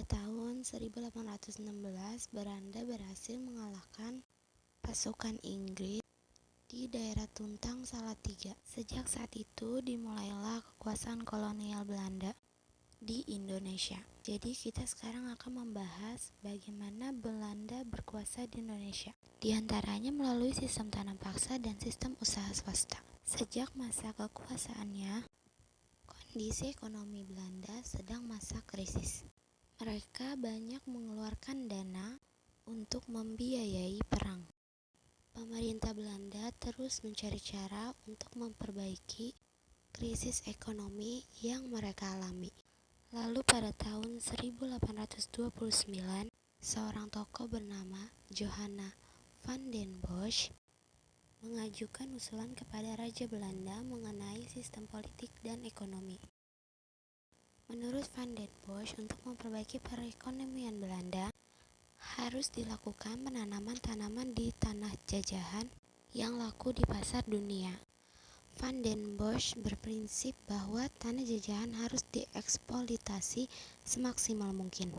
Pada tahun 1816, Belanda berhasil mengalahkan pasukan Inggris di daerah Tuntang Salatiga. Sejak saat itu dimulailah kekuasaan kolonial Belanda di Indonesia. Jadi kita sekarang akan membahas bagaimana Belanda berkuasa di Indonesia. Di antaranya melalui sistem tanam paksa dan sistem usaha swasta. Sejak masa kekuasaannya, kondisi ekonomi Belanda sedang masa krisis. Mereka banyak mengeluarkan dana untuk membiayai perang. Pemerintah Belanda terus mencari cara untuk memperbaiki krisis ekonomi yang mereka alami. Lalu pada tahun 1829, seorang tokoh bernama Johanna van den Bosch mengajukan usulan kepada Raja Belanda mengenai sistem politik dan ekonomi. Menurut Van den Bosch, untuk memperbaiki perekonomian Belanda, harus dilakukan penanaman tanaman di tanah jajahan yang laku di pasar dunia. Van den Bosch berprinsip bahwa tanah jajahan harus dieksploitasi semaksimal mungkin.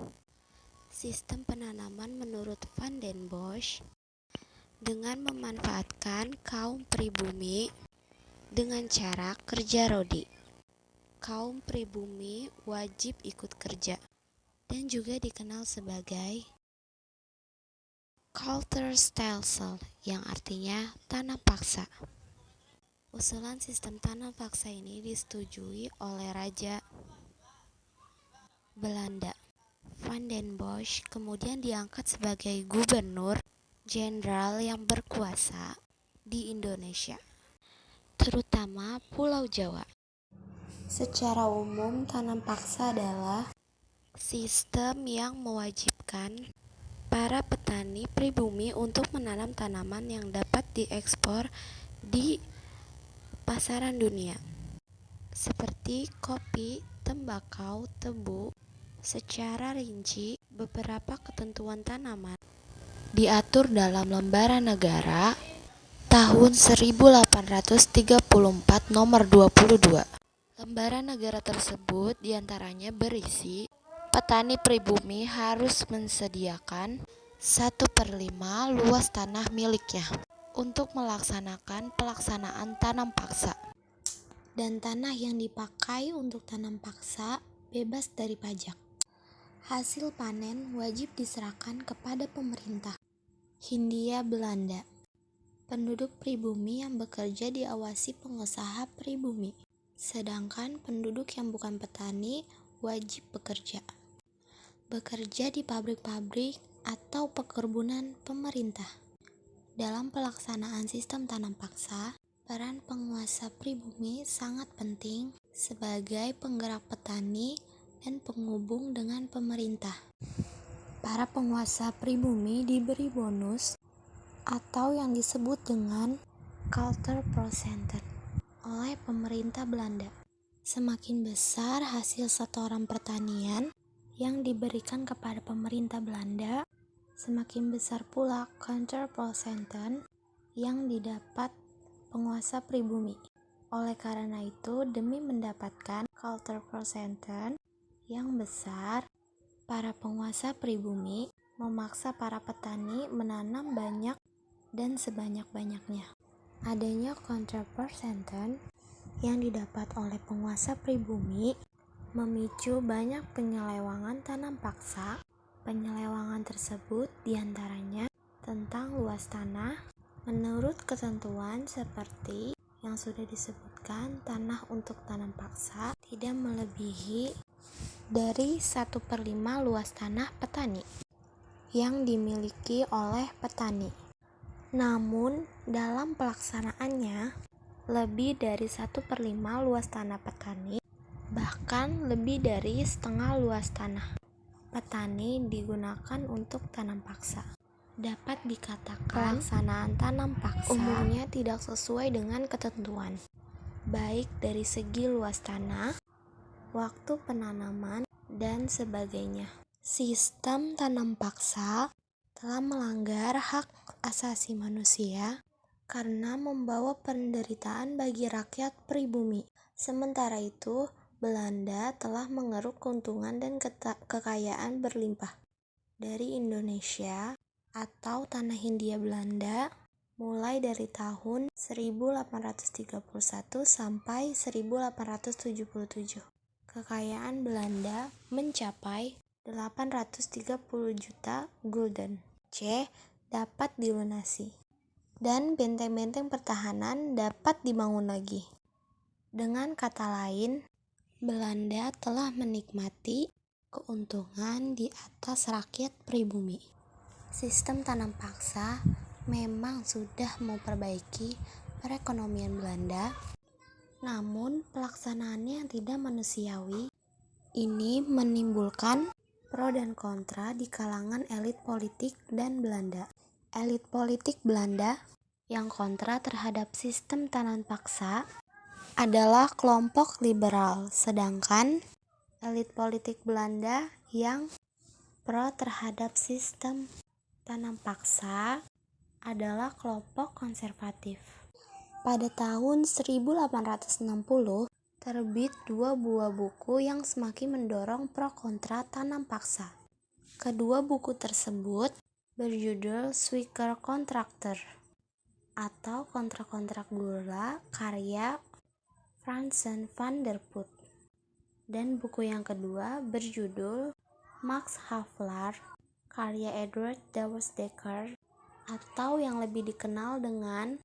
Sistem penanaman menurut Van den Bosch dengan memanfaatkan kaum pribumi dengan cara kerja rodi. Kaum pribumi wajib ikut kerja dan juga dikenal sebagai Kulturstelsel yang artinya tanam paksa. Usulan sistem tanam paksa ini disetujui oleh Raja Belanda. Van den Bosch kemudian diangkat sebagai gubernur jenderal yang berkuasa di Indonesia, terutama Pulau Jawa. Secara umum, tanam paksa adalah sistem yang mewajibkan para petani pribumi untuk menanam tanaman yang dapat diekspor di pasaran dunia, seperti kopi, tembakau, tebu. Secara rinci, beberapa ketentuan tanaman diatur dalam Lembaran Negara tahun 1834 nomor 22. Lembaran negara tersebut diantaranya berisi petani pribumi harus mensediakan 1/5 luas tanah miliknya untuk melaksanakan pelaksanaan tanam paksa. Dan tanah yang dipakai untuk tanam paksa bebas dari pajak. Hasil panen wajib diserahkan kepada pemerintah Hindia Belanda. Penduduk pribumi yang bekerja diawasi pengusaha pribumi. Sedangkan penduduk yang bukan petani wajib bekerja di pabrik-pabrik atau perkebunan pemerintah. Dalam pelaksanaan sistem tanam paksa, peran penguasa pribumi sangat penting sebagai penggerak petani dan penghubung dengan pemerintah. Para penguasa pribumi diberi bonus atau yang disebut dengan Kulturprocenten oleh pemerintah Belanda. Semakin besar hasil setoran pertanian yang diberikan kepada pemerintah Belanda, semakin besar pula Kulturprocenten yang didapat penguasa pribumi. Oleh karena itu, demi mendapatkan Kulturprocenten yang besar, para penguasa pribumi memaksa para petani menanam banyak dan sebanyak-banyaknya. Adanya Kulturprocenten yang didapat oleh penguasa pribumi memicu banyak penyelewangan tanam paksa. Penyelewangan tersebut diantaranya tentang luas tanah menurut ketentuan seperti yang sudah disebutkan. Tanah untuk tanam paksa tidak melebihi dari 1/5 luas tanah petani yang dimiliki oleh petani. Namun, dalam pelaksanaannya, lebih dari 1/5 luas tanah petani, bahkan lebih dari setengah luas tanah petani digunakan untuk tanam paksa. Dapat dikatakan, pelaksanaan tanam paksa umumnya tidak sesuai dengan ketentuan, baik dari segi luas tanah, waktu penanaman, dan sebagainya. Sistem tanam paksa telah melanggar hak asasi manusia karena membawa penderitaan bagi rakyat pribumi. Sementara itu, Belanda telah mengeruk keuntungan dan kekayaan berlimpah dari Indonesia atau Tanah Hindia Belanda mulai dari tahun 1831 sampai 1877. Kekayaan Belanda mencapai 830 juta gulden. C. Dapat dilunasi. Dan benteng-benteng pertahanan dapat dibangun lagi. Dengan kata lain, Belanda telah menikmati keuntungan di atas rakyat pribumi. Sistem tanam paksa memang sudah memperbaiki perekonomian Belanda, namun pelaksanaannya yang tidak manusiawi ini menimbulkan pro dan kontra di kalangan elit politik dan Belanda. Elit politik Belanda yang kontra terhadap sistem tanam paksa adalah kelompok liberal, sedangkan elit politik Belanda yang pro terhadap sistem tanam paksa adalah kelompok konservatif. Pada tahun 1860, terbit dua buah buku yang semakin mendorong pro kontra tanam paksa. Kedua buku tersebut berjudul Swicker Contractor atau kontrak-kontrak gula karya Fransen van der Put, dan buku yang kedua berjudul Max Havelaar karya Edward Dawes Dekker atau yang lebih dikenal dengan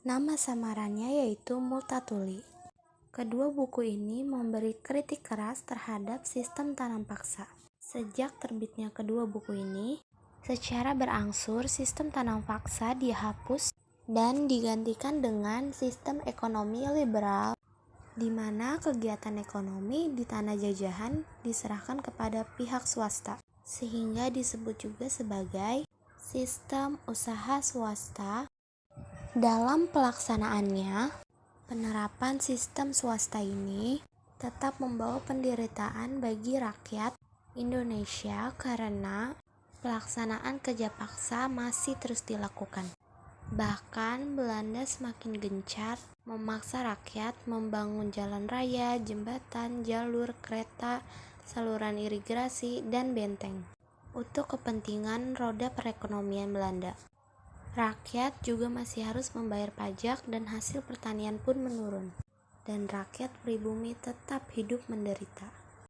nama samarannya yaitu Multatuli. Kedua buku ini memberi kritik keras terhadap sistem tanam paksa. Sejak terbitnya kedua buku ini, secara berangsur sistem tanam paksa dihapus dan digantikan dengan sistem ekonomi liberal, di mana kegiatan ekonomi di tanah jajahan diserahkan kepada pihak swasta, sehingga disebut juga sebagai sistem usaha swasta. Dalam pelaksanaannya, penerapan sistem swasta ini tetap membawa penderitaan bagi rakyat Indonesia karena pelaksanaan kerja paksa masih terus dilakukan. Bahkan Belanda semakin gencar memaksa rakyat membangun jalan raya, jembatan, jalur kereta, saluran irigasi, dan benteng untuk kepentingan roda perekonomian Belanda. Rakyat juga masih harus membayar pajak dan hasil pertanian pun menurun, dan rakyat pribumi tetap hidup menderita.